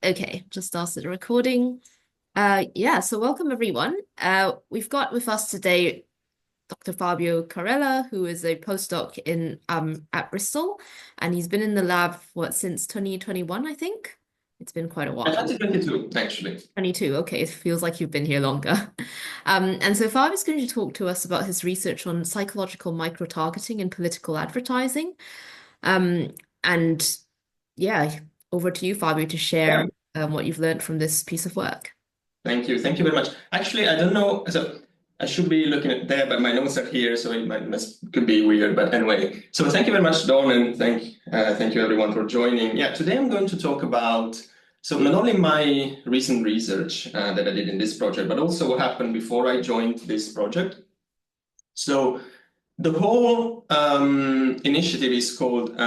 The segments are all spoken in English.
Okay, just started the recording. Yeah, so welcome everyone. We've got with us today Dr. Fabio Carrella, who is a postdoc in at Bristol, and he's been in the lab since 2021, I think. It's been quite a while. 2022, actually. 22, okay, it feels like you've been here longer. And so Fabio's going to talk to us about his research on psychological microtargeting in political advertising. Um, and yeah, over to you, Fabio, to Yeah. share what you've learned from this piece of work. Thank you. Thank you very much. Actually, I don't know. So I should be looking at there, but my notes are here, so it could be weird. But anyway, so thank you very much, Don, and thank you everyone for joining. Yeah, today I'm going to talk about not only my recent research that I did in this project, but also what happened before I joined this project. So the whole initiative is called,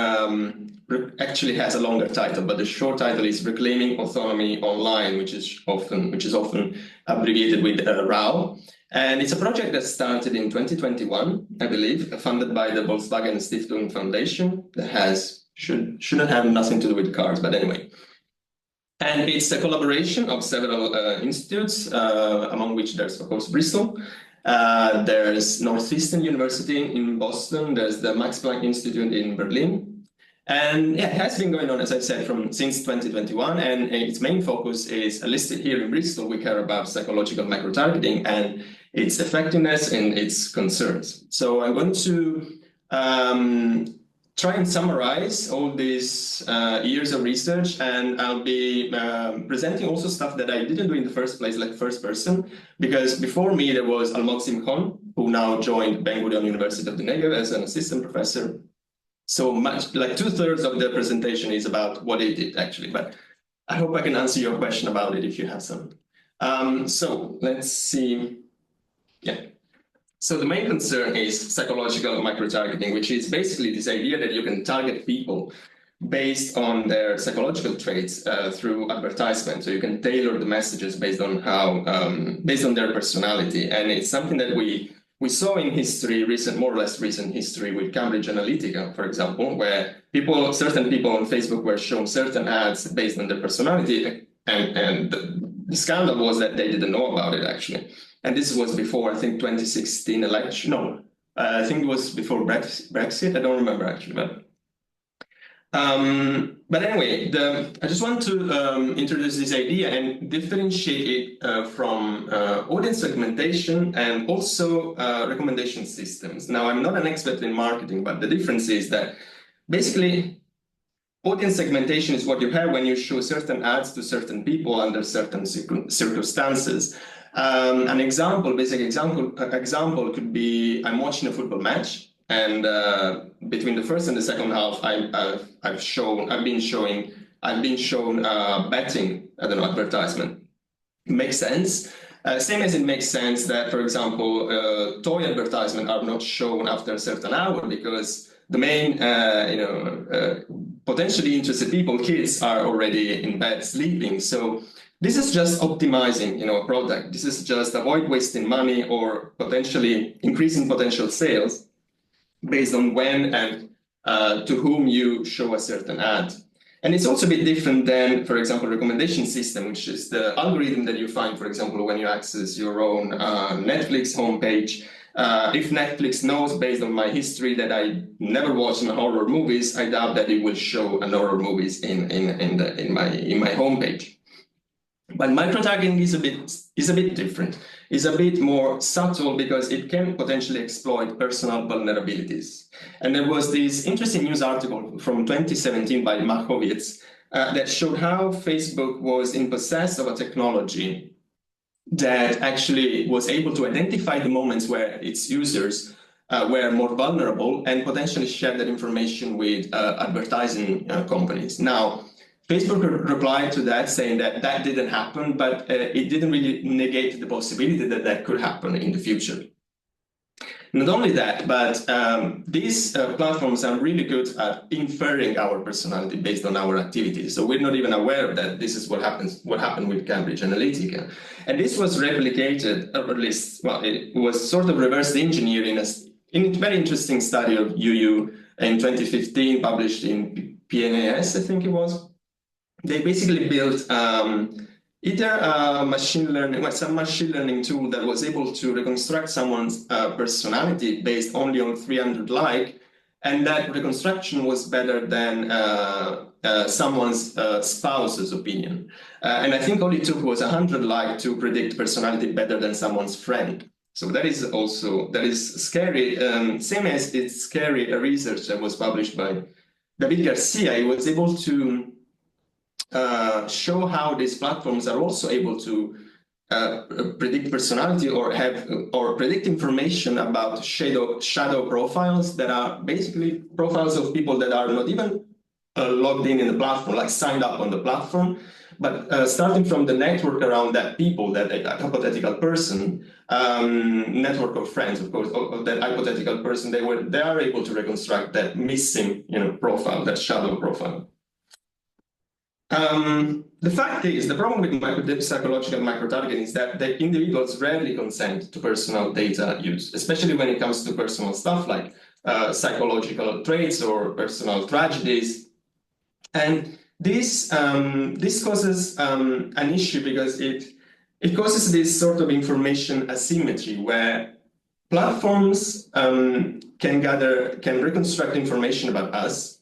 actually has a longer title, but the short title is Reclaiming Autonomy Online, which is often abbreviated with RAW. And it's a project that started in 2021, I believe, funded by the Volkswagen Stiftung Foundation that shouldn't have nothing to do with cars, but anyway. And it's a collaboration of several institutes, among which there's, of course, Bristol. There's Northeastern University in Boston. There's the Max Planck Institute in Berlin. And yeah, it has been going on, as I said, since 2021. And its main focus is listed here in Bristol. We care about psychological microtargeting and its effectiveness and its concerns. So I'm going to try and summarize all these years of research, and I'll be presenting also stuff that I didn't do in the first place, like first person, because before me there was Almog Simkhon, who now joined Ben Gurion University of the Negev as an assistant professor. So much, like 2/3 of the presentation is about what he did actually, but I hope I can answer your question about it if you have some. So let's see. Yeah. So the main concern is psychological microtargeting, which is basically this idea that you can target people based on their psychological traits through advertisement. So you can tailor the messages based on based on their personality. And it's something that we saw in history, more or less recent history with Cambridge Analytica, for example, where certain people on Facebook were shown certain ads based on their personality. And the scandal was that they didn't know about it, actually. And this was before, I think, 2016 election. No, I think it was before Brexit. I don't remember, actually. But anyway, I just want to introduce this idea and differentiate it from audience segmentation and also recommendation systems. Now, I'm not an expert in marketing, but the difference is that basically audience segmentation is what you have when you show certain ads to certain people under certain circumstances. An basic example could be I'm watching a football match, and between the first and the second half, I've been shown betting, I don't know, advertisement. It makes sense. Same as it makes sense that, for example, toy advertisement are not shown after a certain hour because the main, potentially interested people, kids, are already in bed sleeping. So this is just optimizing, a product. This is just avoid wasting money or potentially increasing potential sales based on when and to whom you show a certain ad. And it's also a bit different than, for example, recommendation system, which is the algorithm that you find, for example, when you access your own Netflix homepage. If Netflix knows, based on my history, that I never watched horror movies, I doubt that it will show horror movies in my homepage. But microtargeting is a bit different. It's a bit more subtle because it can potentially exploit personal vulnerabilities. And there was this interesting news article from 2017 by Machovitz that showed how Facebook was in possess of a technology that actually was able to identify the moments where its users were more vulnerable and potentially share that information with advertising companies. Now, Facebook replied to that saying that that didn't happen, but it didn't really negate the possibility that that could happen in the future. Not only that, but these platforms are really good at inferring our personality based on our activities. So we're not even aware that this is what happened with Cambridge Analytica. And this was replicated, or at least, well, it was sort of reverse engineered in a very interesting study of UU in 2015, published in PNAS, I think it was. they basically built either some machine learning tool that was able to reconstruct someone's personality based only on 300 like, and that reconstruction was better than someone's spouse's opinion. And I think all it took was 100 like to predict personality better than someone's friend. So that is scary. Same as it's scary research that was published by David Garcia. He was able to show how these platforms are also able to predict personality or predict information about shadow profiles that are basically profiles of people that are not even logged in the platform, like signed up on the platform, but starting from the network around that people, that hypothetical person, network of friends, of course, of that hypothetical person, they are able to reconstruct that missing, profile, that shadow profile. The fact is, the problem with psychological microtargeting is that the individuals rarely consent to personal data use, especially when it comes to personal stuff like psychological traits or personal tragedies. And this causes an issue because it causes this sort of information asymmetry where platforms can reconstruct information about us.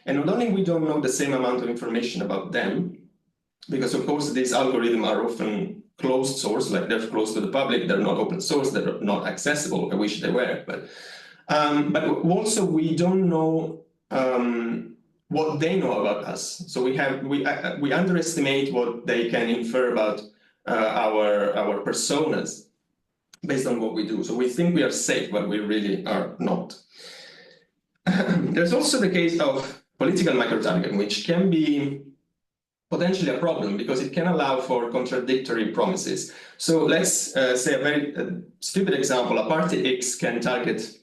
And not only we don't know the same amount of information about them, because of course these algorithms are often closed source, like they're closed to the public, they're not open source, they're not accessible. I wish they were, but also we don't know what they know about us. So we underestimate what they can infer about our personas based on what we do. So we think we are safe, but we really are not. There's also the case of political microtargeting, which can be potentially a problem because it can allow for contradictory promises. So let's say a very stupid example. A party X can target,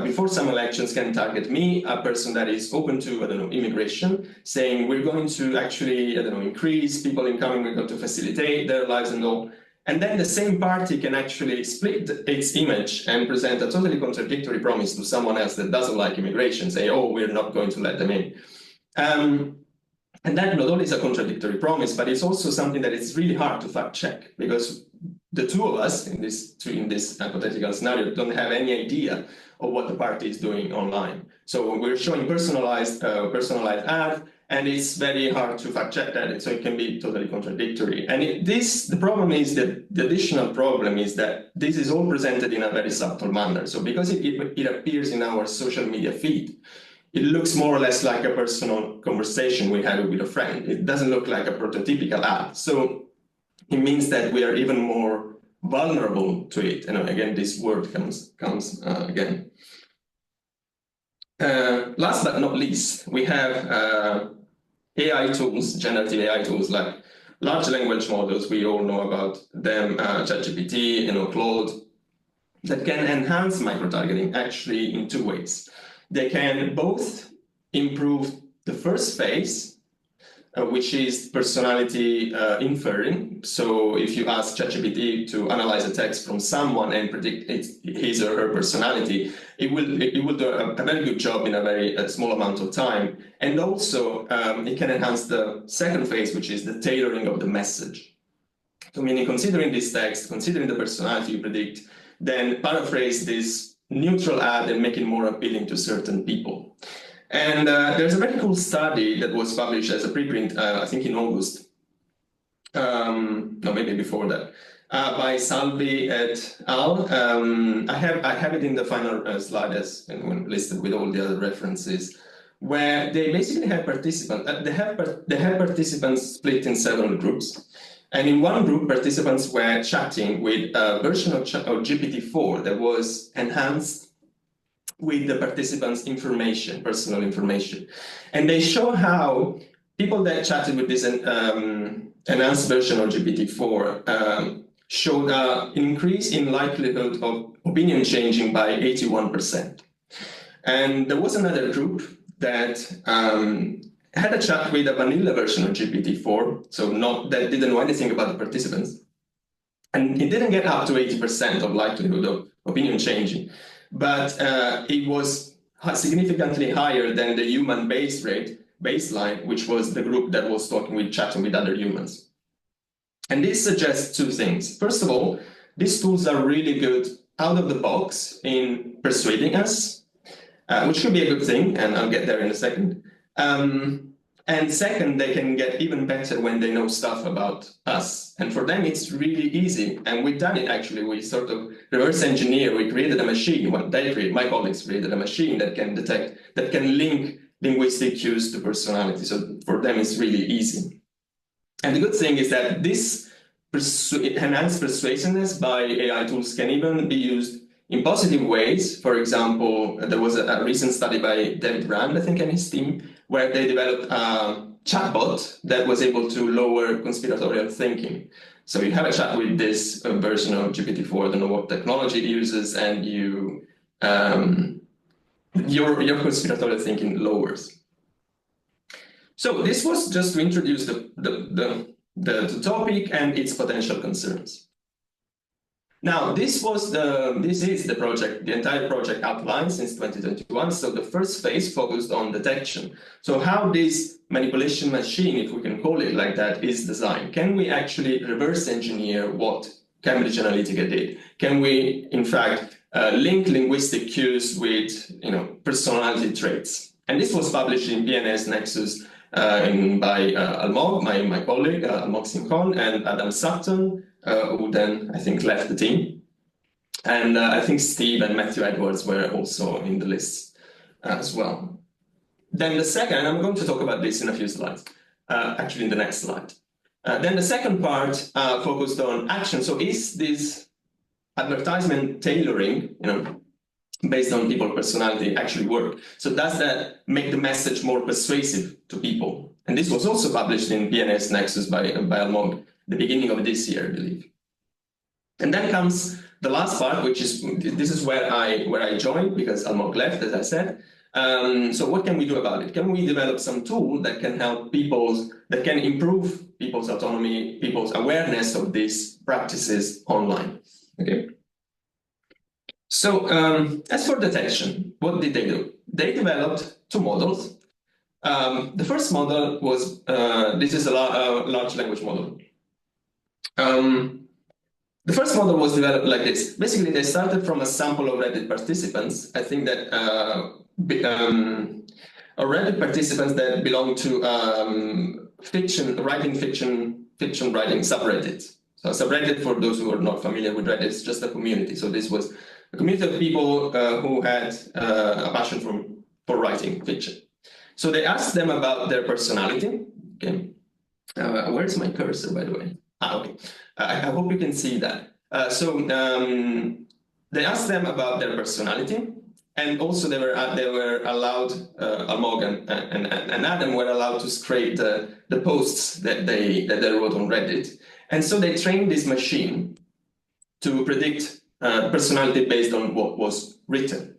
before some elections, can target me, a person that is open to, immigration, saying we're going to actually, increase people incoming, we're going to facilitate their lives and all. And then the same party can actually split its image and present a totally contradictory promise to someone else that doesn't like immigration, say, oh, we're not going to let them in. And that not only is a contradictory promise, but it's also something that is really hard to fact check because the two of us in this hypothetical scenario don't have any idea of what the party is doing online. So we're showing personalized ad, and it's very hard to fact check that, so it can be totally contradictory. And the problem is that the additional problem is that this is all presented in a very subtle manner. So because it appears in our social media feed, it looks more or less like a personal conversation we have with a friend. It doesn't look like a prototypical ad. So it means that we are even more vulnerable to it. And again, this word comes again. Last but not least, we have AI tools, generative AI tools like large language models. We all know about them, ChatGPT, Claude, that can enhance microtargeting actually in two ways. They can both improve the first phase, which is personality inferring. So if you ask ChatGPT to analyze a text from someone and predict his or her personality, it will do a very good job in a very small amount of time. And also it can enhance the second phase, which is the tailoring of the message. So meaning considering this text, considering the personality you predict, then paraphrase this neutral ad and make it more appealing to certain people. And there's a very cool study that was published as a preprint, I think in August, no, maybe before that, by Salvi et al. I have it in the final slide as listed with all the other references, where they basically have participants. They have participants split in several groups. And in one group, participants were chatting with a version of GPT-4 that was enhanced with the participants' information, personal information. And they show how people that chatted with this enhanced version of GPT-4 showed an increase in likelihood of opinion changing by 81%. And there was another group that had a chat with a vanilla version of GPT-4, so that didn't know anything about the participants. And it didn't get up to 80% of likelihood of opinion changing, but it was significantly higher than the human base rate baseline, which was the group that was chatting with other humans. And this suggests two things. First of all, these tools are really good out of the box in persuading us, which could be a good thing, and I'll get there in a second. And second, they can get even better when they know stuff about us. And for them, it's really easy. And we've done it, actually. We sort of reverse engineer. We created a machine. Well, my colleagues created a machine that can detect, that can link linguistic cues to personality. So for them, it's really easy. And the good thing is that this enhanced persuasiveness by AI tools can even be used in positive ways. For example, there was a recent study by David Rand, I think, and his team, where they developed a chatbot that was able to lower conspiratorial thinking. So you have a chat with this version of GPT-4, I don't know what technology it uses, and your conspiratorial thinking lowers. So this was just to introduce the topic and its potential concerns. Now, this is the project, the entire project outlined since 2021. So the first phase focused on detection. So how this manipulation machine, if we can call it like that, is designed. Can we actually reverse engineer what Cambridge Analytica did? Can we, in fact, link linguistic cues with personality traits? And this was published in PNAS Nexus by Almog, my colleague, Almog Simcon, and Adam Sutton, who then, I think, left the team. And I think Steve and Matthew Edwards were also in the list as well. Then the second, and I'm going to talk about this in a few slides, actually in the next slide. Then the second part focused on action. So is this advertisement tailoring, based on people's personality actually work? So does that make the message more persuasive to people? And this was also published in PNAS Nexus by Almog, the beginning of this year, I believe. And then comes the last part, which is, this is where I joined, because Almog left, as I said. So what can we do about it? Can we develop some tool that can help that can improve people's autonomy, people's awareness of these practices online? Okay. So as for detection, what did they do? They developed two models. The first model was, this is a large language model. The first model was developed like this. Basically, they started from a sample of Reddit participants. I think that Reddit participants that belong to fiction writing subreddit. So a subreddit, for those who are not familiar with Reddit, is just a community. So this was a community of people who had a passion for writing fiction. So they asked them about their personality. Okay, where's my cursor, by the way? Okay. I hope you can see that. So they asked them about their personality, and also they were allowed, Almog and Adam were allowed to scrape the posts that they wrote on Reddit, and so they trained this machine to predict personality based on what was written.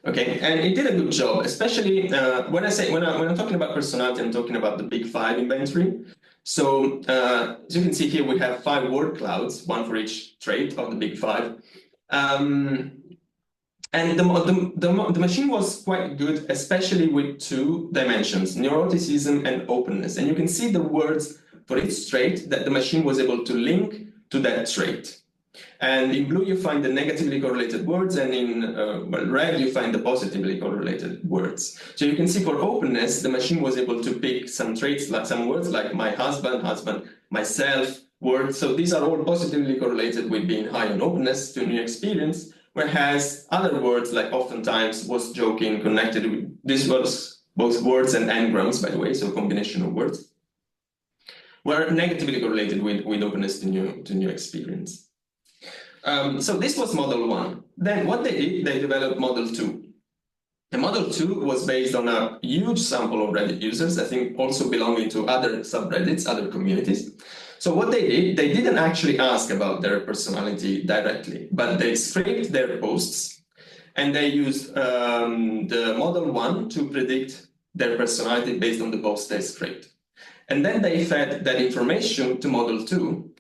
Okay, and it did a good job, especially when I'm talking about personality, I'm talking about the Big Five inventory. So as you can see here, we have 5 word clouds, one for each trait of the Big Five. And the machine was quite good, especially with 2 dimensions, neuroticism and openness. And you can see the words for each trait that the machine was able to link to that trait. And in blue, you find the negatively correlated words, and in red, you find the positively correlated words. So you can see for openness, the machine was able to pick some traits, like some words like my husband, myself, words. So these are all positively correlated with being high on openness to a new experience, whereas other words, like oftentimes, was joking, connected with, this was both words and n-grams, by the way, so a combination of words, were negatively correlated with openness to new experience. So this was model 1. Then what they did, they developed model 2. And model 2 was based on a huge sample of Reddit users, I think also belonging to other subreddits, other communities. So what they did, they didn't actually ask about their personality directly, but they scraped their posts, and they used the model 1 to predict their personality based on the posts they scraped. And then they fed that information to model 2,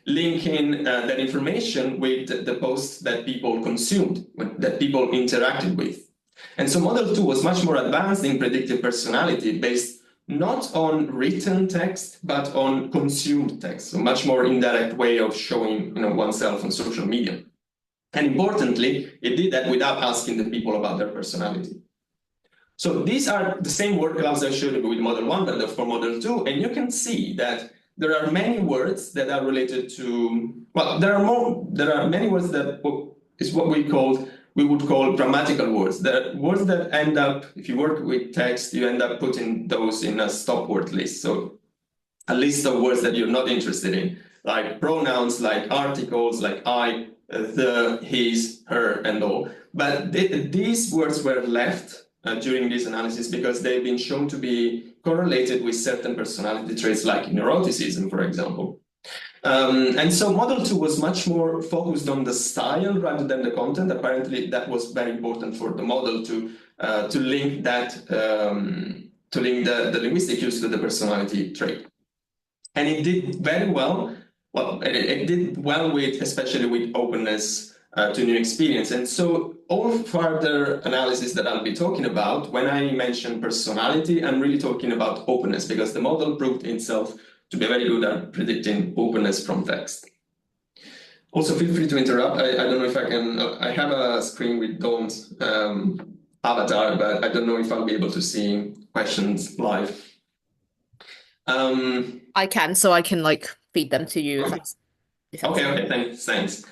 linking that information with the posts that people consumed, that people interacted with. And so model 2 was much more advanced in predicting personality based not on written text, but on consumed text, so much more indirect way of showing oneself on social media. And importantly, it did that without asking the people about their personality. So these are the same word clouds I showed you with Model 1, but for Model 2, and you can see that there are many words that are related to, well, there are many words that is what we would call grammatical words. There are words that end up, if you work with text, you end up putting those in a stop word list. So a list of words that you're not interested in, like pronouns, like articles, like I, the, his, her, and all. But these words were left during this analysis because they've been shown to be correlated with certain personality traits like neuroticism, for example. And so Model 2 was much more focused on the style rather than the content. Apparently, that was very important for the model to link that to link the linguistic use to the personality trait. And it did very well. Well, it did well with, especially with openness to new experience. And so all further analysis that I'll be talking about, when I mention personality, I'm really talking about openness, because the model proved itself to be very good at predicting openness from text. Also, feel free to interrupt. I don't know if I can, I have a screen with Dawn's avatar, but I don't know if I'll be able to see questions live. I can, so I can like feed them to you. Okay, thanks.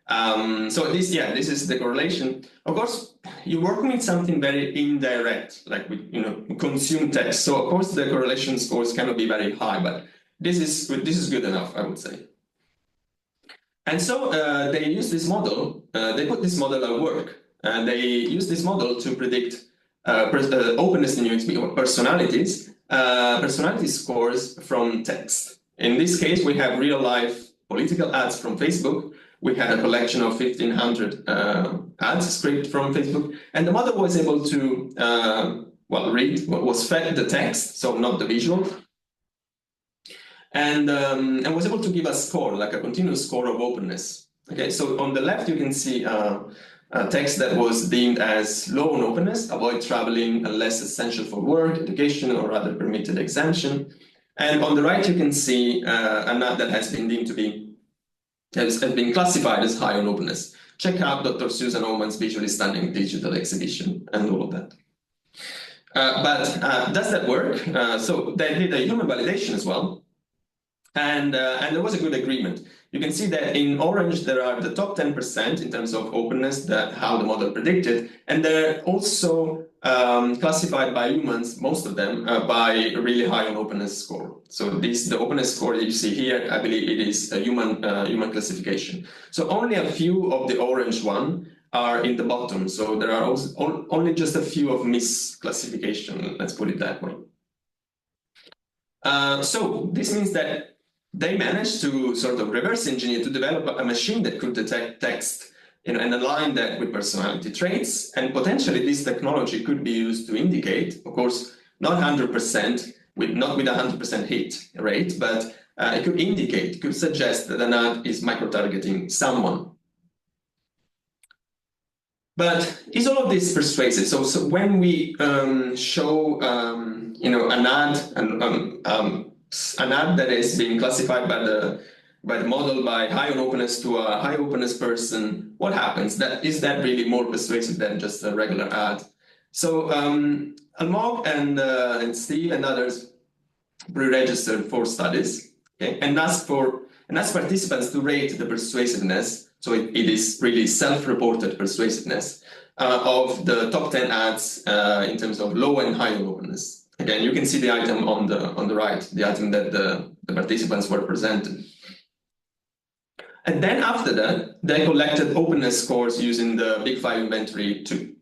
So this is the correlation. Of course, you're working with something very indirect, like with consumed text. So of course the correlation scores cannot be very high, but this is good enough, I would say. And so they use this model. They put this model at work, and they use this model to predict openness in new personalities. Personality scores from text. In this case, we have real-life political ads from Facebook. We had a collection of 1,500 ads script from Facebook, and the model was able to read what was fed the text, so not the visual, and was able to give a score, like a continuous score of openness. Okay, so on the left you can see a text that was deemed as low on openness, avoid traveling unless essential for work, education, or other permitted exemption. And on the right, you can see an ad that has been deemed to be, has been classified as high on openness. Check out Dr. Susan Oman's visually stunning digital exhibition and all of that. But does that work? So they did a human validation as well. And there was a good agreement. You can see that in orange, there are the top 10% in terms of openness, that how the model predicted. And they're also classified by humans, most of them, by a really high on openness score. So the openness score that you see here, I believe it is a human classification. So only a few of the orange one are in the bottom. So there are also only just a few of misclassification, let's put it that way. So this means that they managed to sort of reverse engineer to develop a machine that could detect text, and align that with personality traits. And potentially this technology could be used to indicate, of course, not 100%, not with 100% hit rate, but it could indicate, could suggest that an ad is micro-targeting someone. But is all of this persuasive? So when we show an ad, an ad that is being classified by the model by high on openness to a high openness person, what happens? Is that really more persuasive than just a regular ad? So Almog and Steve and others pre-registered 4 studies, okay, and asked participants to rate the persuasiveness. So it is really self-reported persuasiveness of the top 10 ads in terms of low and high on openness. Again, you can see the item on the right, the item that the participants were presented. And then after that, they collected openness scores using the Big 5 inventory too.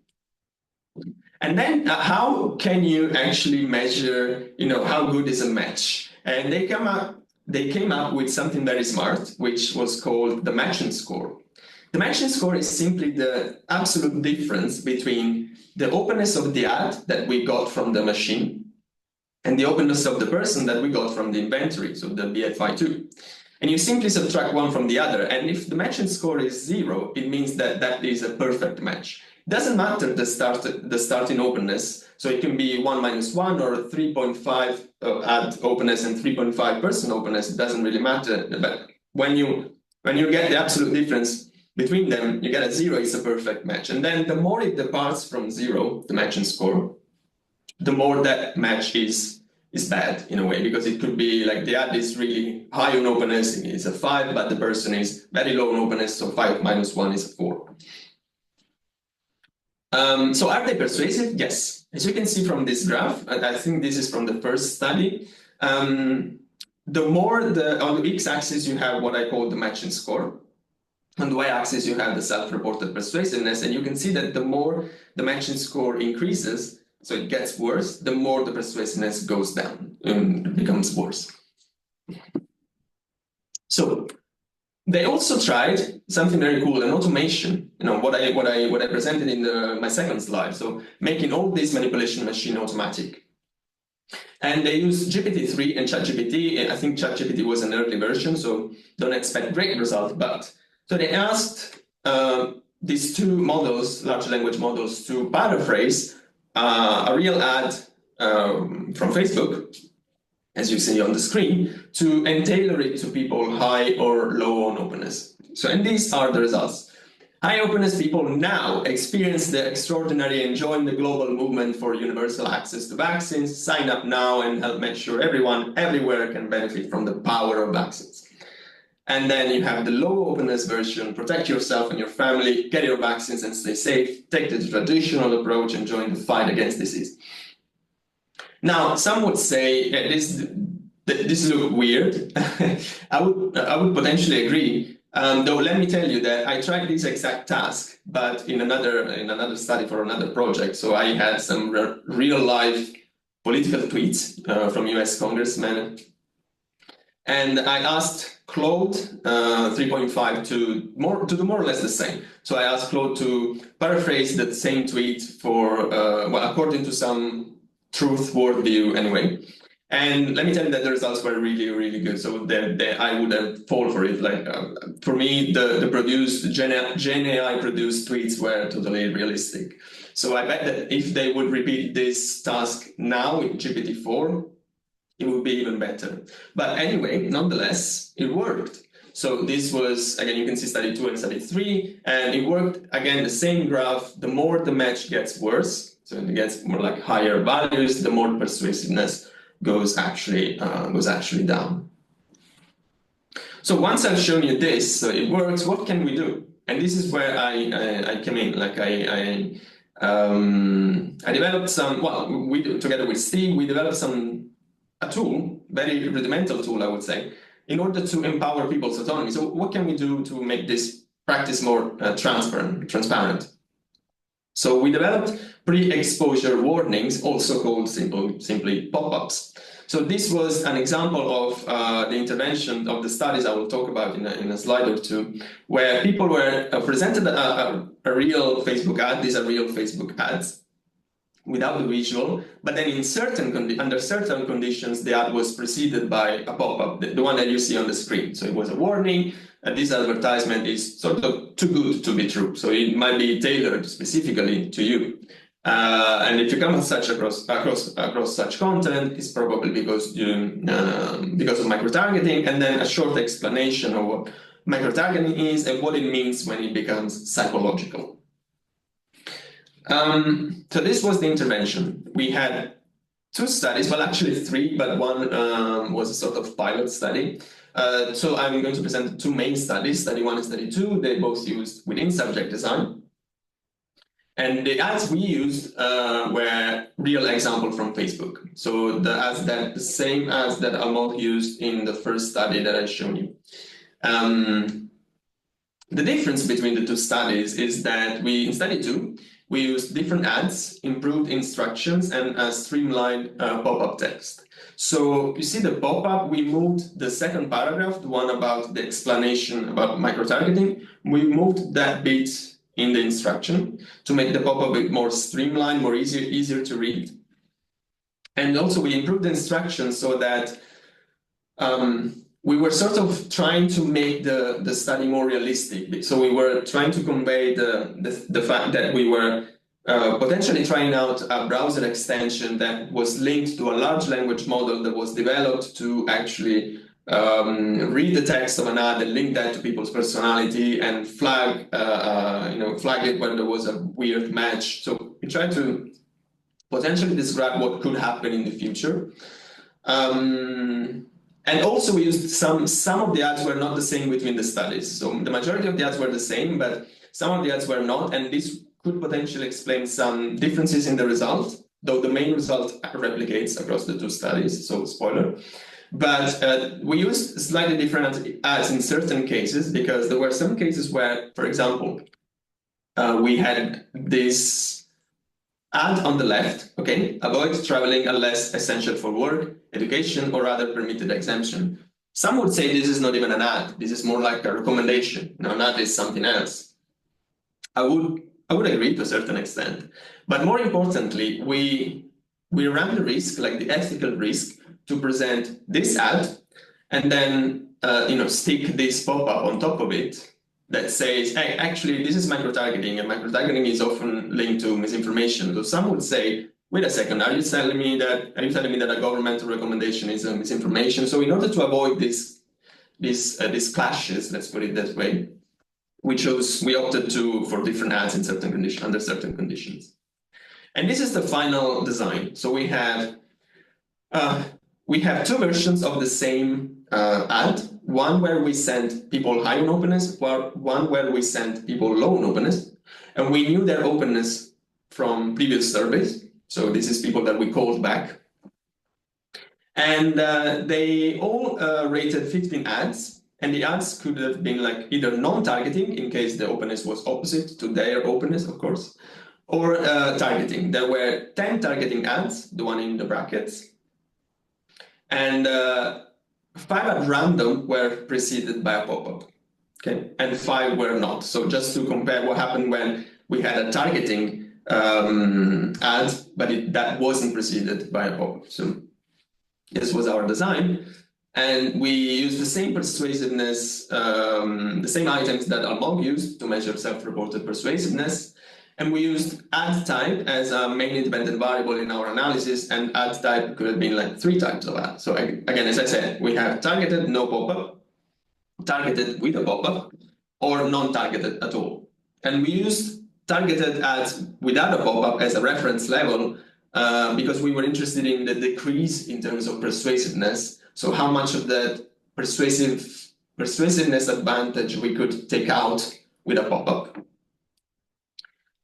And then how can you actually measure, how good is a match? And they came up with something very smart, which was called the matching score. The matching score is simply the absolute difference between the openness of the ad that we got from the machine and the openness of the person that we got from the inventory, so the BFI2. And you simply subtract one from the other. And if the matching score is 0, it means that that is a perfect match. It doesn't matter the starting openness So it can be 1 minus 1 or 3.5 ad openness and 3.5% openness. It doesn't really matter. But when you get the absolute difference between them, you get a 0 is a perfect match. And then the more it departs from 0, the matching score, the more that match is bad in a way, because it could be like the ad is really high on openness, it's a 5, but the person is very low on openness, so 5 minus 1 is a 4. So are they persuasive? Yes. As you can see from this graph, I think this is from the first study, the more on the x-axis you have what I call the matching score. On the y-axis you have the self-reported persuasiveness, and you can see that the more the matching score increases, so it gets worse, the more the persuasiveness goes down and becomes worse. So they also tried something very cool, an automation. What I presented in my second slide. So making all this manipulation machine automatic. And they used GPT-3 and ChatGPT. I think ChatGPT was an early version, so don't expect great results. But so they asked these two models, large language models, to paraphrase a real ad from Facebook, as you see on the screen, and tailor it to people high or low on openness. So, and these are the results. High openness people now experience the extraordinary and join the global movement for universal access to vaccines. Sign up now and help make sure everyone everywhere can benefit from the power of vaccines. And then you have the low openness version, protect yourself and your family, get your vaccines and stay safe, take the traditional approach and join the fight against disease. Now, some would say this looks weird. I would potentially agree. Though let me tell you that I tried this exact task, but in another study for another project. So I had some real life political tweets from US congressmen, and I asked Claude 3.5 to do more or less the same. So I asked Claude to paraphrase that same tweet for according to some truth worldview anyway. And let me tell you that the results were really, really good. So I would have fall for it. Like for me, the produced Gen AI produced tweets were totally realistic. So I bet that if they would repeat this task now with GPT-4, it would be even better. But anyway, nonetheless, it worked. So this was, again, you can see study 2 and study 3, and it worked, again, the same graph. The more the match gets worse, so it gets more like higher values, the more persuasiveness goes actually down. So once I've shown you this, so it works, what can we do? And this is where I came in. Like I developed some, together with Steve, we developed a tool, very rudimental tool, I would say, in order to empower people's autonomy. So what can we do to make this practice more transparent? So we developed pre-exposure warnings, also called simply pop-ups. So this was an example of the intervention of the studies I will talk about in a slide or two, where people were presented a real Facebook ad. These are real Facebook ads without the visual, but then under certain conditions, the ad was preceded by a pop-up, the one that you see on the screen. So it was a warning, and this advertisement is sort of too good to be true. So it might be tailored specifically to you. And if you come across such content, it's probably because of microtargeting, and then a short explanation of what microtargeting is and what it means when it becomes psychological. So this was the intervention. We had 2 studies, well, actually 3, but one was a sort of pilot study. So I'm going to present 2 main studies, study 1 and study 2. They both used within subject design. And the ads we used were real example from Facebook. So the same ads that Amol used in the first study that I showed you. The difference between the 2 studies is that in study 2, we used different ads, improved instructions, and a streamlined pop-up text. So you see the pop-up, we moved the second paragraph, the one about the explanation about microtargeting, we moved that bit in the instruction to make the pop-up a bit more streamlined, more easier to read. And also we improved the instructions so that we were sort of trying to make the study more realistic. So we were trying to convey the fact that we were potentially trying out a browser extension that was linked to a large language model that was developed to actually read the text of an ad and link that to people's personality and flag flag it when there was a weird match. So we tried to potentially describe what could happen in the future. And also we used some of the ads were not the same between the studies. So the majority of the ads were the same, but some of the ads were not, and this could potentially explain some differences in the result, though the main result replicates across the two studies, so spoiler. But we used slightly different ads in certain cases because there were some cases where, for example, we had this ad on the left, okay, avoid traveling unless essential for work, education, or other permitted exemption. Some would say this is not even an ad. This is more like a recommendation. No, an ad is something else. I would agree to a certain extent. But more importantly, we ran the risk, like the ethical risk, to present this ad and then stick this pop-up on top of it that says, hey, actually, this is microtargeting, and microtargeting is often linked to misinformation. So some would say, wait a second, are you telling me that a governmental recommendation is a misinformation? So in order to avoid these clashes, let's put it that way, we opted for different ads in certain conditions, under certain conditions. And this is the final design. So we have two versions of the same ad. One where we sent people high on openness, one where we sent people low on openness. And we knew their openness from previous surveys. So this is people that we called back. And they all rated 15 ads. And the ads could have been like either non-targeting, in case the openness was opposite to their openness, of course, or targeting. There were 10 targeting ads, the one in the brackets, and 5 at random were preceded by a pop-up, okay, and 5 were not. So just to compare what happened when we had a targeting ad, but that wasn't preceded by a pop-up. So this was our design. And we used the same persuasiveness, the same items that Almog used to measure self-reported persuasiveness. And we used ad type as a main independent variable in our analysis, and ad type could have been like 3 types of ads. So again, as I said, we have targeted, no pop-up, targeted with a pop-up, or non-targeted at all. And we used targeted ads without a pop-up as a reference level because we were interested in the decrease in terms of persuasiveness. So how much of that persuasiveness advantage we could take out with a pop-up.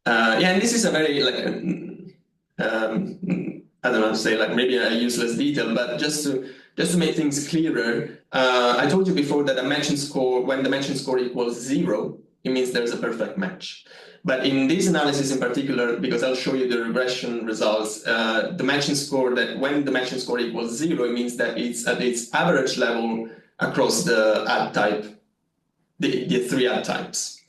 And this is a very I don't know how to say, like maybe a useless detail, but just to make things clearer, I told you before that a matching score, when the matching score equals 0, it means there's a perfect match. But in this analysis in particular, because I'll show you the regression results, the matching score, that when the matching score equals 0, it means that it's at its average level across the ad type, the 3 ad types.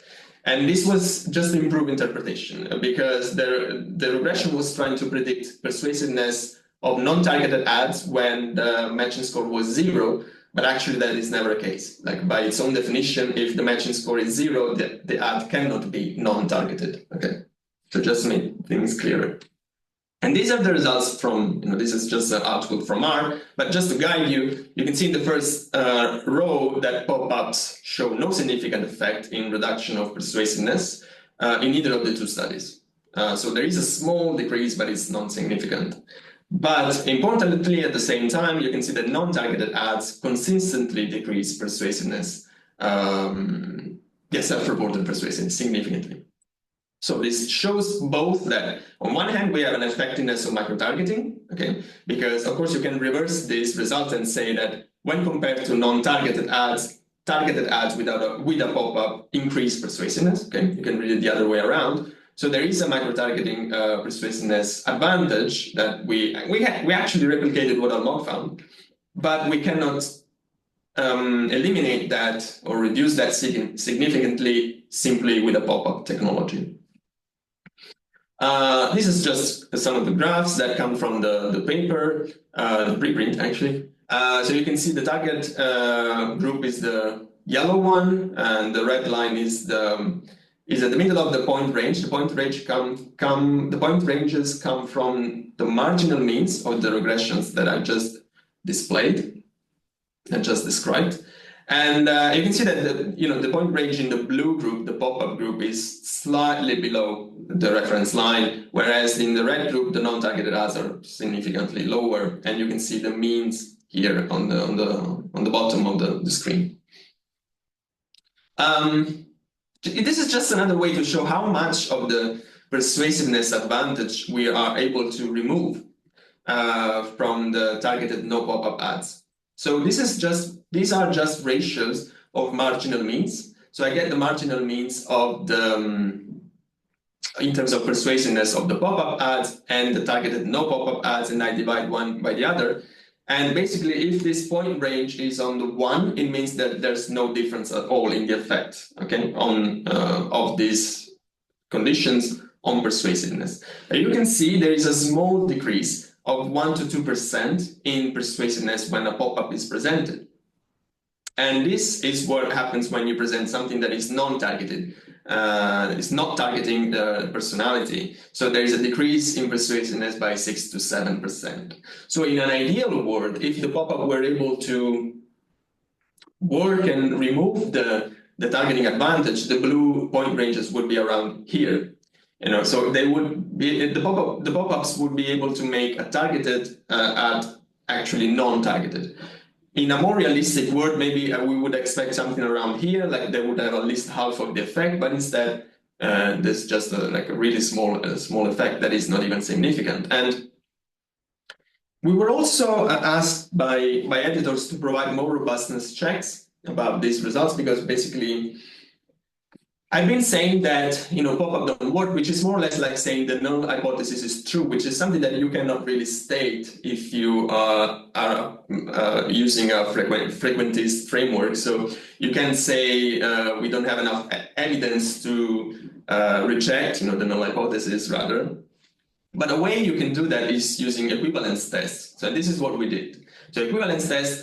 And this was just improved interpretation because the regression was trying to predict persuasiveness of non-targeted ads when the matching score was 0, but actually that is never the case. Like by its own definition, if the matching score is 0, the ad cannot be non-targeted. Okay, so just to make things clearer. And these are the results from, this is just an output from R, but just to guide you, you can see in the first row that pop-ups show no significant effect in reduction of persuasiveness in either of the 2 studies. So there is a small decrease, but it's non-significant. But importantly, at the same time, you can see that non-targeted ads consistently decrease persuasiveness, self-reported persuasiveness significantly. So this shows both that on one hand, we have an effectiveness of microtargeting, okay? Because of course you can reverse this result and say that when compared to non-targeted ads, targeted ads with a pop-up increase persuasiveness, okay? You can read it the other way around. So there is a microtargeting persuasiveness advantage that we actually replicated what Almog found, but we cannot eliminate that or reduce that significantly simply with a pop-up technology. This is just some of the graphs that come from the paper, the preprint actually. So you can see the target group is the yellow one, and the red line is the is at the middle of the point range. The point ranges come from the marginal means of the regressions that I just displayed and just described. And you can see that the point range in the blue group, the pop-up group, is slightly below the reference line, whereas in the red group, the non-targeted ads are significantly lower, and you can see the means here on the bottom of the screen. This is just another way to show how much of the persuasiveness advantage we are able to remove from the targeted no pop-up ads. So these are just ratios of marginal means. So I get the marginal means of in terms of persuasiveness of the pop-up ads and the targeted no pop-up ads, and I divide one by the other. And basically, if this point range is on the 1, it means that there's no difference at all in the effect, okay, of these conditions on persuasiveness. You can see there is a small decrease of 1 to 2% in persuasiveness when a pop-up is presented. And this is what happens when you present something that is non-targeted. It's not targeting the personality. So there is a decrease in persuasiveness by 6 to 7%. So in an ideal world, if the pop-up were able to work and remove the targeting advantage, the blue point ranges would be around here. So they would be the pop-ups would be able to make a targeted ad actually non-targeted. In a more realistic world, maybe we would expect something around here, like they would have at least half of the effect, but instead there's just like a really small effect that is not even significant. And we were also asked by editors to provide more robustness checks about these results, because basically I've been saying that pop-up don't work, which is more or less like saying the null hypothesis is true, which is something that you cannot really state if you are using a frequentist framework. So you can say we don't have enough evidence to reject the null hypothesis rather. But a way you can do that is using equivalence tests. So this is what we did. So equivalence tests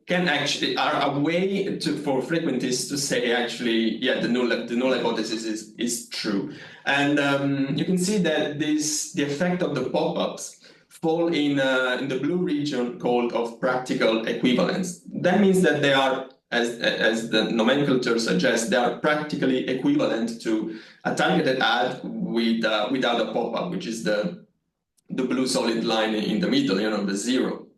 can actually are a way for frequentists to say actually, yeah, the null hypothesis is true. And you can see that the effect of the pop-ups fall in the blue region called of practical equivalence. That means that they are, as the nomenclature suggests, they are practically equivalent to a targeted ad without a pop-up, which is the blue solid line in the middle, the 0.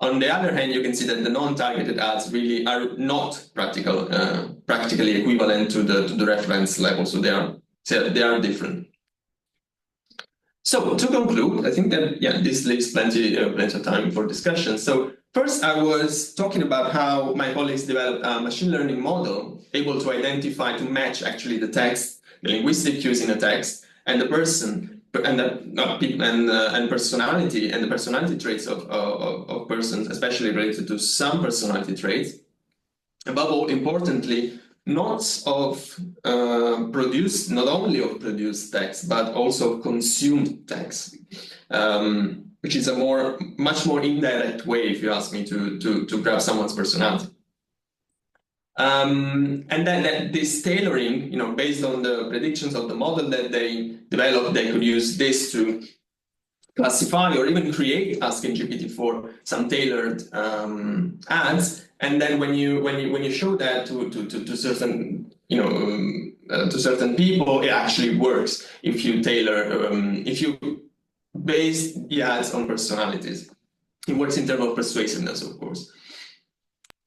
On the other hand, you can see that the non-targeted ads really are not practically equivalent to the reference level, so they are different. So to conclude, I think that this leaves plenty of time for discussion. So first, I was talking about how my colleagues developed a machine learning model able to identify, to match actually the text, the linguistic cues in a text, and the person, and personality, and the personality traits of persons, especially related to some personality traits. Above all, importantly, not only of produced text, but also of consumed text, which is a much more indirect way, if you ask me, to grab someone's personality. And then this tailoring, based on the predictions of the model that they developed, they could use this to classify or even create, asking GPT-4 some tailored ads. And then when you show that to certain to certain people, it actually works if you tailor if you base the ads on personalities. It works in terms of persuasiveness, of course.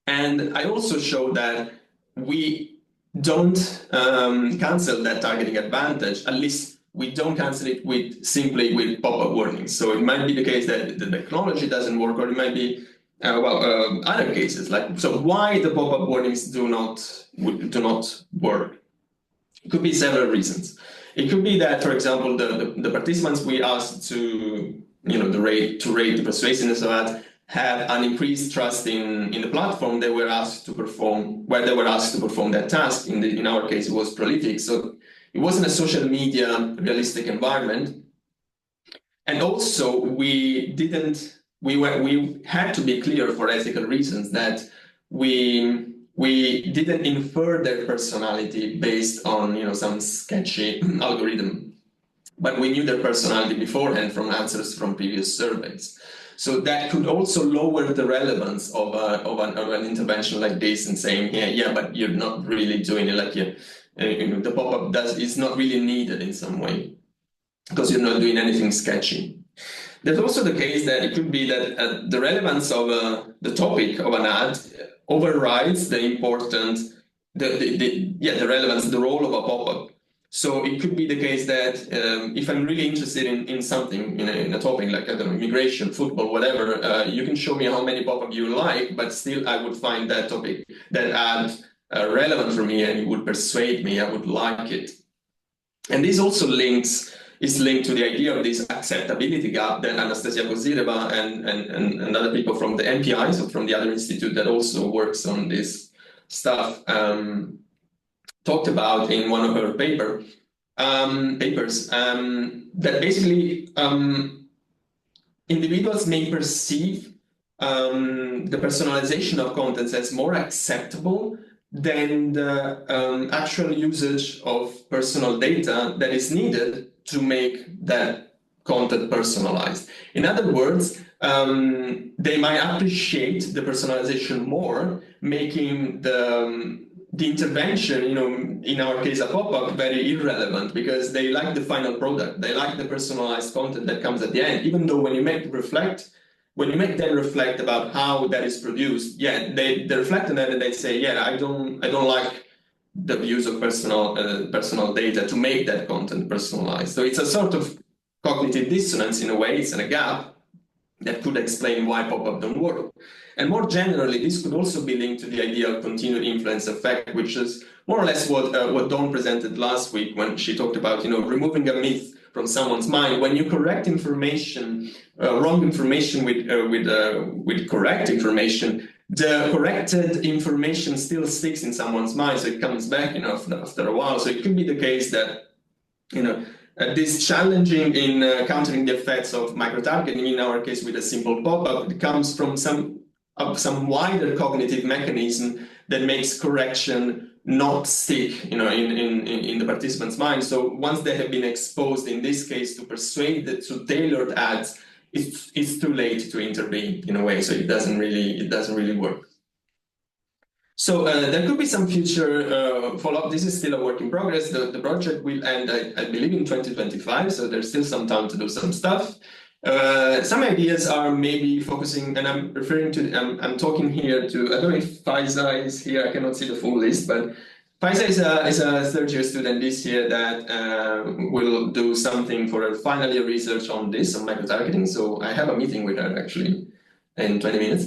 And I also show that we don't cancel that targeting advantage, at least we don't cancel it simply with pop-up warnings. So it might be the case that the technology doesn't work, or it might be other cases. So why the pop-up warnings do not work? It could be several reasons. It could be that, for example, the participants we asked to rate the persuasiveness of ads have an increased trust in the platform they were asked to perform, where they were asked to perform that task. In our case, it was prolific. So it wasn't a social media realistic environment. And also we had to be clear for ethical reasons that we we didn't infer their personality based on, some sketchy algorithm, but we knew their personality beforehand from answers from previous surveys. So that could also lower the relevance of an intervention like this and saying, yeah, but you're not really doing it like the pop-up is not really needed in some way because you're not doing anything sketchy. There's also the case that it could be that the relevance of the topic of an ad overrides the important, the relevance, the role of a pop-up. So it could be the case that if I'm really interested in something, in a topic like, I don't know, immigration, football, whatever, you can show me how many pop-up you like, but still I would find that topic, that ad relevant for me, and it would persuade me, I would like it. And this also is linked to the idea of this acceptability gap that Anastasia Kozireva and other people from the NPI, so from the other institute that also works on this stuff, talked about in one of her papers, that basically individuals may perceive the personalization of contents as more acceptable than the actual usage of personal data that is needed to make that content personalized. In other words, they might appreciate the personalization more, making the intervention, in our case, a pop-up, very irrelevant because they like the final product. They like the personalized content that comes at the end, even though when you make them reflect about how that is produced, they reflect on that and they say, I don't like the use of personal data to make that content personalized. So it's a sort of cognitive dissonance in a way, it's in a gap that could explain why pop-up don't work. And more generally, this could also be linked to the idea of continued influence effect, which is more or less what Dawn presented last week when she talked about, removing a myth from someone's mind. When you correct information, wrong information with correct information, the corrected information still sticks in someone's mind, so it comes back, after a while. So it could be the case that, this challenging in countering the effects of microtargeting, in our case with a simple pop-up, it comes from some wider cognitive mechanism that makes correction not stick, in the participant's mind. So once they have been exposed, in this case, to persuaded, to tailored ads, it's too late to intervene in a way. So it doesn't really work. So there could be some future follow-up. This is still a work in progress. The project will end, I believe, in 2025. So there's still some time to do some stuff. Some ideas are maybe focusing, and I'm referring to, I'm talking here to, I don't know if Faiza is here. I cannot see the full list, but Faiza is a third-year student this year that will do something for her final year research on this, on microtargeting. So I have a meeting with her actually in 20 minutes.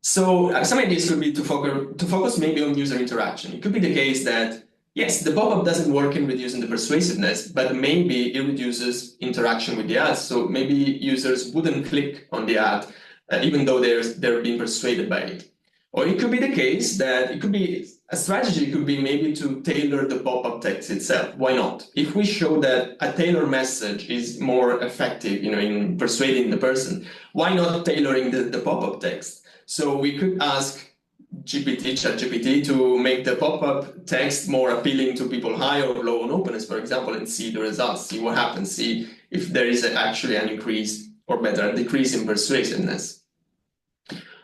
So some ideas could be to focus maybe on user interaction. It could be the case that, yes, the pop-up doesn't work in reducing the persuasiveness, but maybe it reduces interaction with the ads. So maybe users wouldn't click on the ad, even though they're being persuaded by it. Or it could be the case that it could be a strategy could be maybe to tailor the pop-up text itself. Why not? If we show that a tailored message is more effective, in persuading the person, why not tailoring the pop-up text? So we could ask ChatGPT to make the pop-up text more appealing to people high or low on openness, for example, and see the results, see what happens, see if there is actually an increase, or better, a decrease in persuasiveness.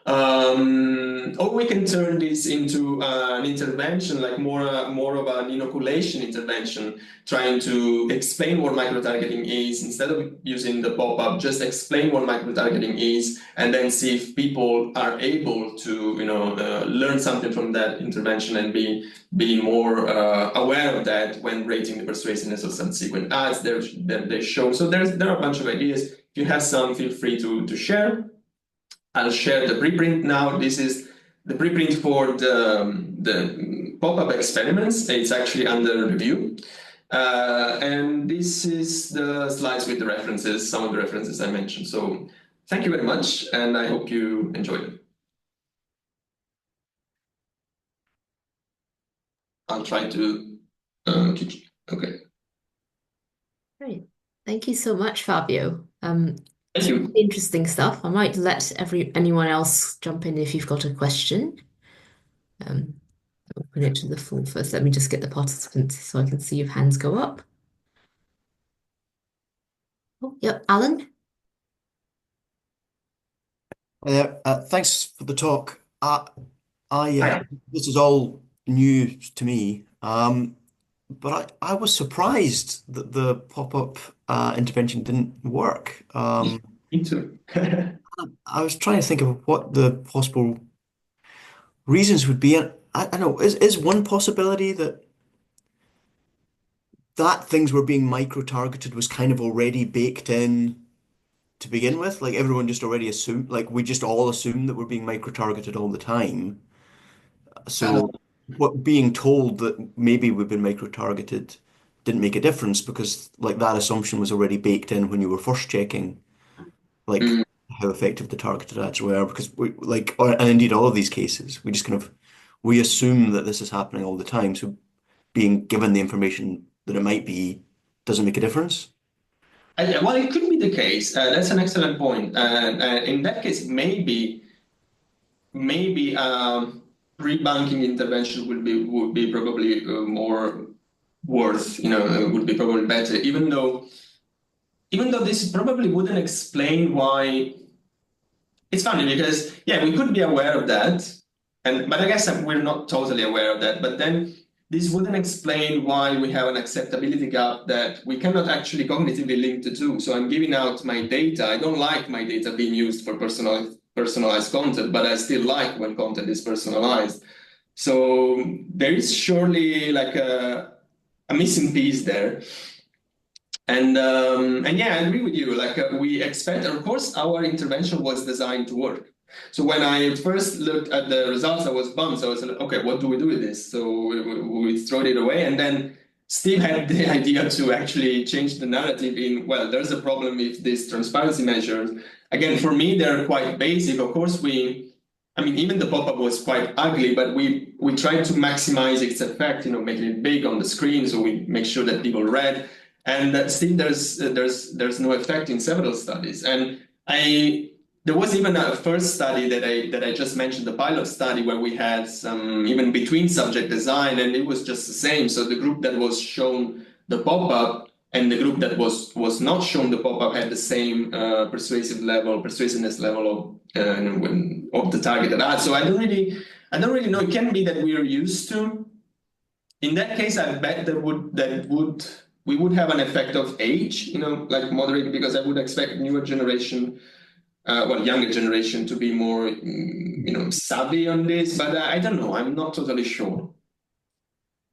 Or we can turn this into an intervention, like more of an inoculation intervention, trying to explain what microtargeting is. Instead of using the pop-up, just explain what microtargeting is, and then see if people are able to, learn something from that intervention and be more aware of that when rating the persuasiveness of subsequent ads that they show. So there are a bunch of ideas. If you have some, feel free to share. I'll share the preprint now. This is the preprint for the pop-up experiments. It's actually under review. And this is the slides with the references, some of the references I mentioned. So thank you very much, and I hope you enjoyed it. I'll try to teach. Okay. Great. Thank you so much, Fabio. Thank you. Interesting stuff. I might let anyone else jump in if you've got a question. Um, open it to the floor first. Let me just get the participants so I can see if hands go up. Oh, yep, Alan. Hi there. Thanks for the talk. Hi. This is all new to me, but I was surprised that the pop-up intervention didn't work. Me too. I was trying to think of what the possible reasons would be. And I don't know, is one possibility that things were being micro-targeted was kind of already baked in to begin with? Like everyone just already assumed, like we just all assume that we're being micro-targeted all the time. Uh, So what being told that maybe we've been micro-targeted didn't make a difference because like that assumption was already baked in when you were first checking like mm, how effective the targeted ads were because and indeed all of these cases we just kind of we assume that this is happening all the time. So being given the information that it might be doesn't make a difference. well, it could be the case. That's an excellent point. In that case, maybe pre-banking intervention would be probably more worth, would be probably better, even though this probably wouldn't explain why. It's funny because yeah, we could be aware of that, but I guess we're not totally aware of that. But then this wouldn't explain why we have an acceptability gap that we cannot actually cognitively link the two. So I'm giving out my data. I don't like my data being used for personalized content, but I still like when content is personalized. So there is surely like a missing piece there. And yeah, I agree with you. Like we expect, of course, our intervention was designed to work. So when I first looked at the results, I was bummed. So I was like, okay, what do we do with this? So we throw it away, and then Steve had the idea to actually change the narrative in, well, there's a problem with these transparency measures. Again, for me, they're quite basic. Of course, I mean, even the pop-up was quite ugly, but we tried to maximize its effect, making it big on the screen, so we make sure that people read. And still, there's no effect in several studies. And there was even a first study that I just mentioned, the pilot study, where we had some even between subject design, and it was just the same. So the group that was shown the pop-up and the group that was not shown the pop-up had the same persuasiveness level of the targeted ad. So I don't really know. It can be that we're used to. In that case, I bet we would have an effect of age, like moderate, because I would expect newer generation, younger generation to be more, savvy on this. But I don't know. I'm not totally sure.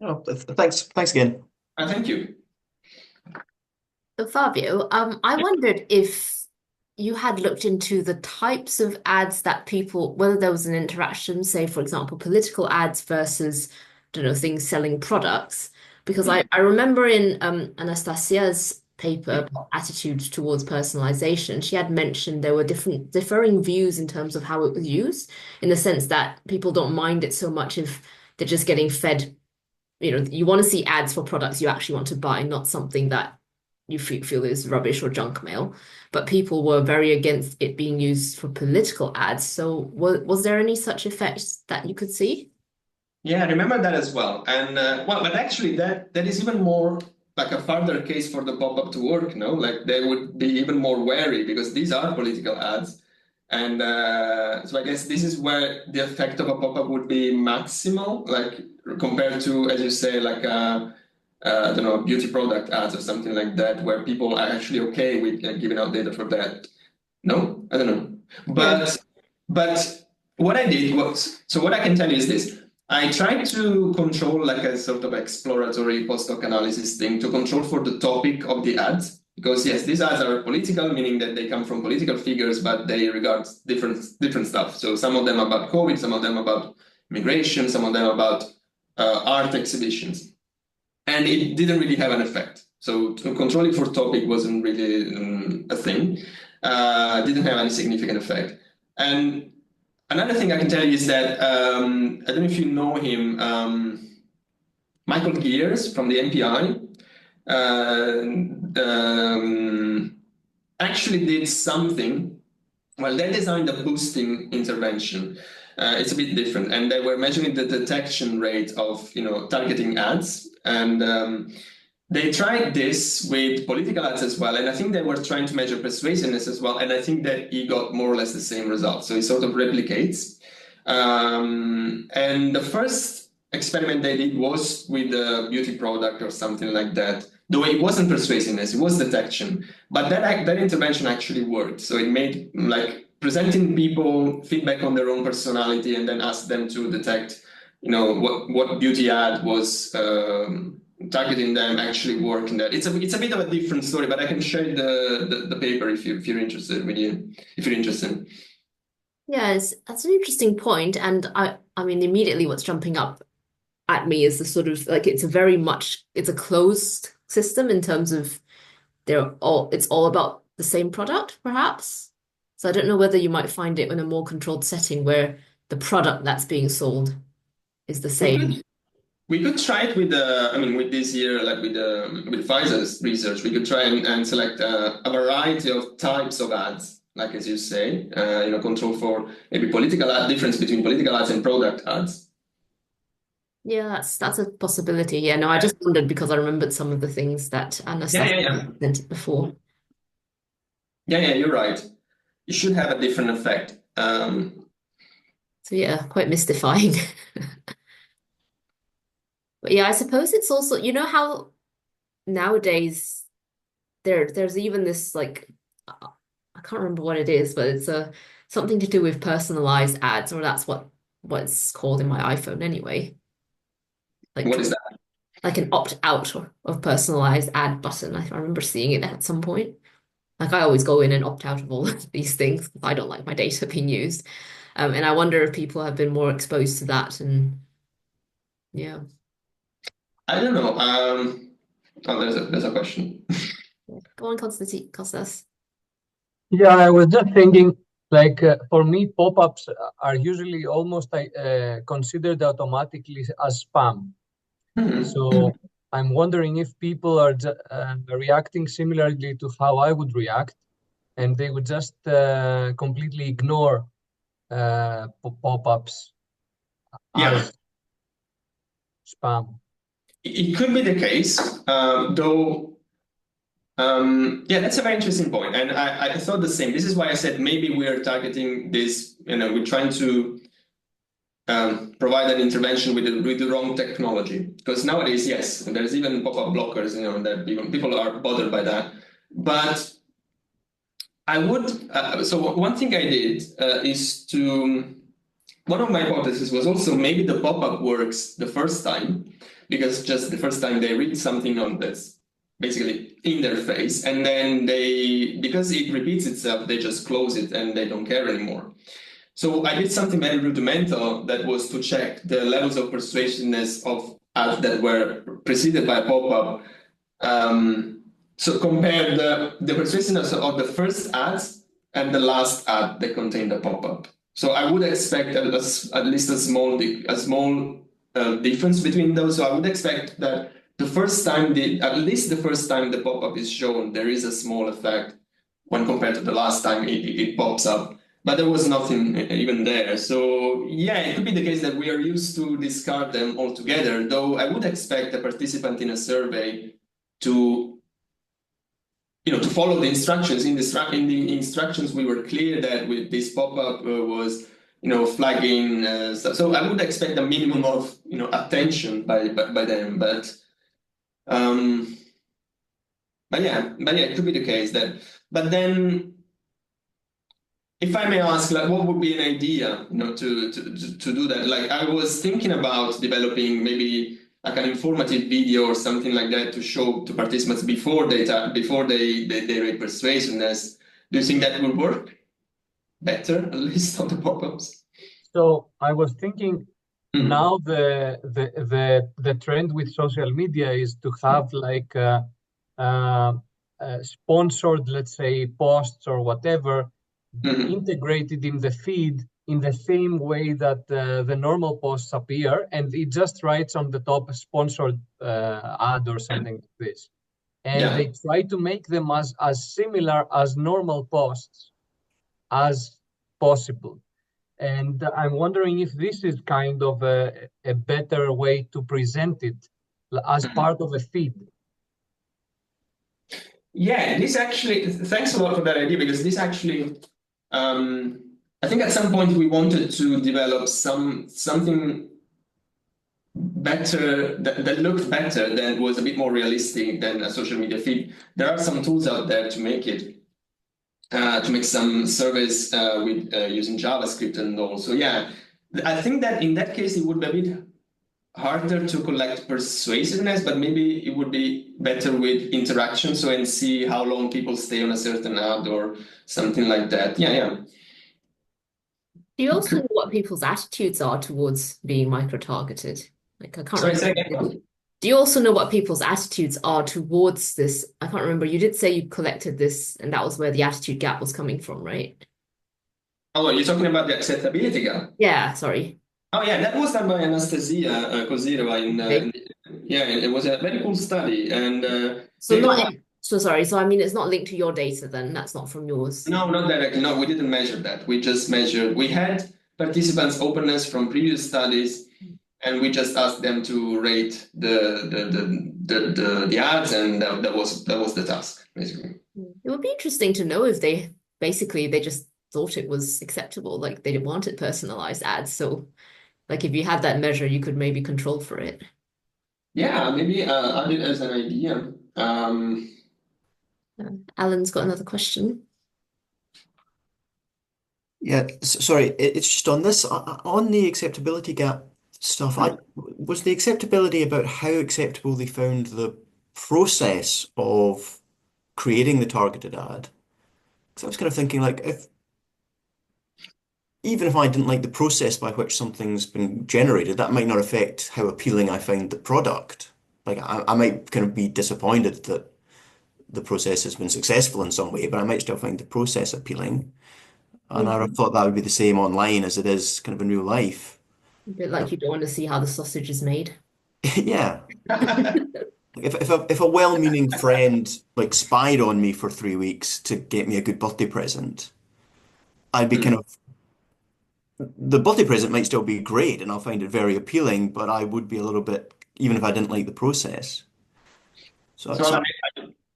Oh, thanks again. Thank you. So Fabio, I wondered if you had looked into the types of ads that people, whether there was an interaction, say, for example, political ads versus, I don't know, things selling products. Because I remember in Anastasia's paper, Attitudes Towards Personalization, she had mentioned there were differing views in terms of how it was used, in the sense that people don't mind it so much if they're just getting fed, you want to see ads for products you actually want to buy, not something that you feel is rubbish or junk mail. But people were very against it being used for political ads. So was there any such effects that you could see? Yeah, I remember that as well. And but actually, that is even more like a further case for the pop-up to work. No, like they would be even more wary because these are political ads, and so I guess this is where the effect of a pop-up would be maximal, like compared to, as you say, like I don't know, beauty product ads or something like that, where people are actually okay with giving out data for that. No, I don't know. Yeah. But what I did was, so what I can tell you is this. I tried to control like a sort of exploratory post-hoc analysis thing to control for the topic of the ads. Because yes, these ads are political, meaning that they come from political figures, but they regard different stuff. So some of them about COVID, some of them about migration, some of them about art exhibitions. And it didn't really have an effect. So controlling for topic wasn't really a thing. Didn't have any significant effect. And another thing I can tell you is that I don't know if you know him, Michael Gears from the NPI. Uh, um, actually did something. Well, they designed a boosting intervention. It's a bit different, and they were measuring the detection rate of targeting ads, and they tried this with political ads as well, and I think they were trying to measure persuasiveness as well, and I think that he got more or less the same result. So it sort of replicates. And the first experiment they did was with a beauty product or something like that. Though it wasn't persuasiveness, it was detection. But that intervention actually worked. So it made like presenting people feedback on their own personality and then ask them to detect, what beauty ad was targeting them actually working there. It's a bit of a different story, but I can share the paper if you're interested with you, if you're interested. Yes, that's an interesting point. And I mean, immediately what's jumping up at me is the sort of like it's a closed system in terms of it's all about the same product, perhaps. So I don't know whether you might find it in a more controlled setting where the product that's being sold is the same. We could try it with with this year, like with Pfizer's research, we could try and select a variety of types of ads, like as you say, control for maybe difference between political ads and product ads. Yeah, that's a possibility. Yeah, no, I just wondered because I remembered some of the things that Anastasia presented before. Yeah, you're right. It should have a different effect. So yeah, quite mystifying. But yeah, I suppose it's also, you know how nowadays there's even this like I can't remember what it is, but it's something to do with personalized ads, or that's what's called in my iPhone anyway. Like What is that? like an opt out of personalized ad button. I remember seeing it at some point. Like I always go in and opt out of all of these things because I don't like my data being used. And I wonder if people have been more exposed to that and yeah. I don't know. There's a question. Go on, Costas. Yeah, I was just thinking, like for me, pop-ups are usually almost considered automatically as spam. So I'm wondering if people are reacting similarly to how I would react, and they would just completely ignore pop-ups as spam. It could be the case, though. That's a very interesting point, and I thought the same. This is why I said maybe we are targeting this. We're trying to provide an intervention with the wrong technology. Because nowadays, yes, there's even pop-up blockers. That people are bothered by that. But I would. So one thing I did is to. One of my hypotheses was also maybe the pop-up works the first time, because just the first time they read something on this, basically in their face, and then because it repeats itself, they just close it and they don't care anymore. So I did something very rudimental, that was to check the levels of persuasiveness of ads that were preceded by a pop-up. So compare the persuasiveness of the first ads and the last ad that contained the pop-up. So I would expect at least a small difference between those. So I would expect that at least the first time the pop-up is shown, there is a small effect when compared to the last time it pops up. But there was nothing even there. So yeah, it could be the case that we are used to discard them altogether, though I would expect a participant in a survey to follow the instructions. In the instructions, we were clear that with this pop-up was flagging stuff. So I would expect a minimum of attention by them. But yeah, it could be the case that. But then, if I may ask, like, what would be an idea, to do that? Like, I was thinking about developing maybe like an informative video or something like that to show to participants before they rate persuasiveness. Do you think that would work better, at least on the pop-ups? So I was thinking, now the trend with social media is to have like sponsored, let's say, posts or whatever, integrated in the feed in the same way that the normal posts appear, and it just writes on the top sponsored ad or something like this. and Yeah. they try to make them as similar as normal posts as possible. And I'm wondering if this is kind of a better way to present it as part of a feed. Yeah, this actually, thanks a lot for that idea, because this actually, I think at some point we wanted to develop something better that looked better, than was a bit more realistic than a social media feed. There are some tools out there to make it, to make some surveys with using JavaScript and all. So yeah, I think that in that case it would be a bit harder to collect persuasiveness, but maybe it would be better with interaction, so and see how long people stay on a certain ad or something like that. Yeah, yeah. Do you also know what people's attitudes are towards being micro-targeted? Like, I can't Sorry, remember. say again. Do you also know what people's attitudes are towards this? I can't remember. You did say you collected this, and that was where the attitude gap was coming from, right? Oh, you're talking about the acceptability gap. Yeah, sorry. Oh yeah, that was done by Anastasia Kozirova Okay. yeah, it was a very cool study, and So they don't not like. in, so sorry. So I mean, it's not linked to your data then. That's not from yours. No, not directly. No, we didn't measure that. We just measured. We had participants' openness from previous studies, and we just asked them to rate the ads, and that was the task basically. It would be interesting to know if they basically they just thought it was acceptable, like they wanted personalized ads. So like if you had that measure, you could maybe control for it. Yeah, maybe add it as an idea. Alan's got another question. Yeah, sorry, it's just on this, on the acceptability gap stuff. I was the acceptability about how acceptable they found the process of creating the targeted ad. Because I was kind of thinking, like, if even if I didn't like the process by which something's been generated, that might not affect how appealing I find the product. Like, I might kind of be disappointed that the process has been successful in some way, but I might still find the process appealing. And I Mhm. thought that would be the same online as it is kind of in real life. A bit like you don't want to see how the sausage is made. Yeah. If a well-meaning friend like spied on me for 3 weeks to get me a good birthday present, I'd be kind of the birthday present might still be great and I'll find it very appealing, but I would be a little bit even if I didn't like the process. So So, so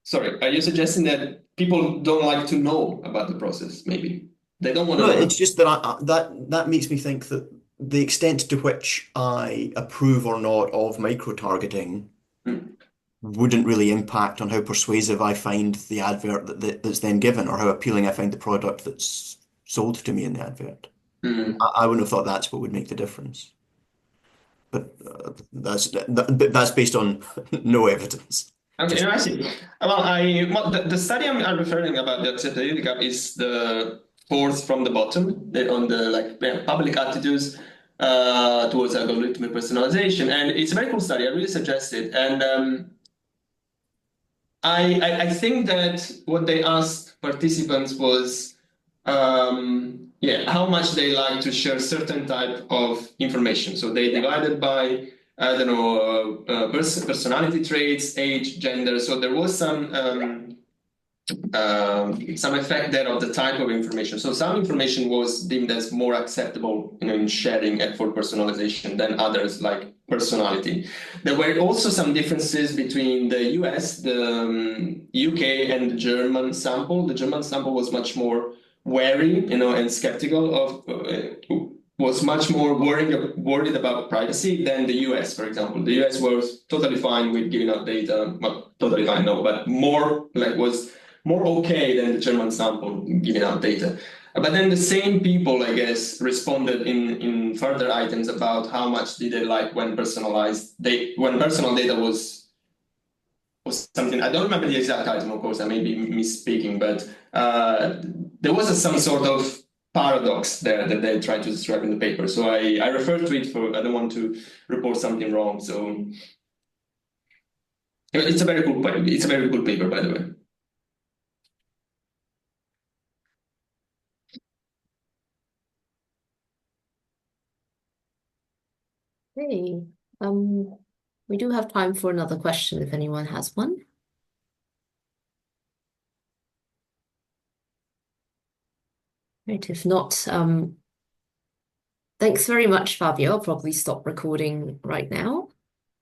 sorry, are you suggesting that people don't like to know about the process? Maybe they don't want to no, know. it's just that that makes me think that the extent to which I approve or not of micro-targeting Hmm. wouldn't really impact on how persuasive I find the advert that's then given or how appealing I find the product that's sold to me in the advert. Hmm. I wouldn't have thought that's what would make the difference. But that's based on no evidence. Okay, Just no, I see. The study I'm referring about the acceptability gap is the fourth from the bottom, on the public attitudes towards algorithmic personalization, and it's a very cool study. I really suggest it. And I think that what they asked participants was, yeah, how much they like to share certain type of information. So they divided by, I don't know, personality traits, age, gender. So there was some effect there of the type of information. So some information was deemed as more acceptable, in sharing and for personalization than others, like personality. There were also some differences between the US, the UK, and the German sample. The German sample was much more wary, and skeptical of. Was much more worried about privacy than the US, for example. The US was totally fine with giving out data, well, totally fine, no, but more like was more okay than the German sample giving out data. But then the same people, I guess, responded in further items about how much did they like when when personal data was something. I don't remember the exact item, of course. I may be misspeaking, but there was some sort of paradox there that they tried to describe in the paper. So I refer to it for. I don't want to report something wrong. So it's a very cool. It's a very cool paper, by the way. Hey, um, we do have time for another question if anyone has one. Right, if not, thanks very much, Fabio. I'll probably stop recording right now.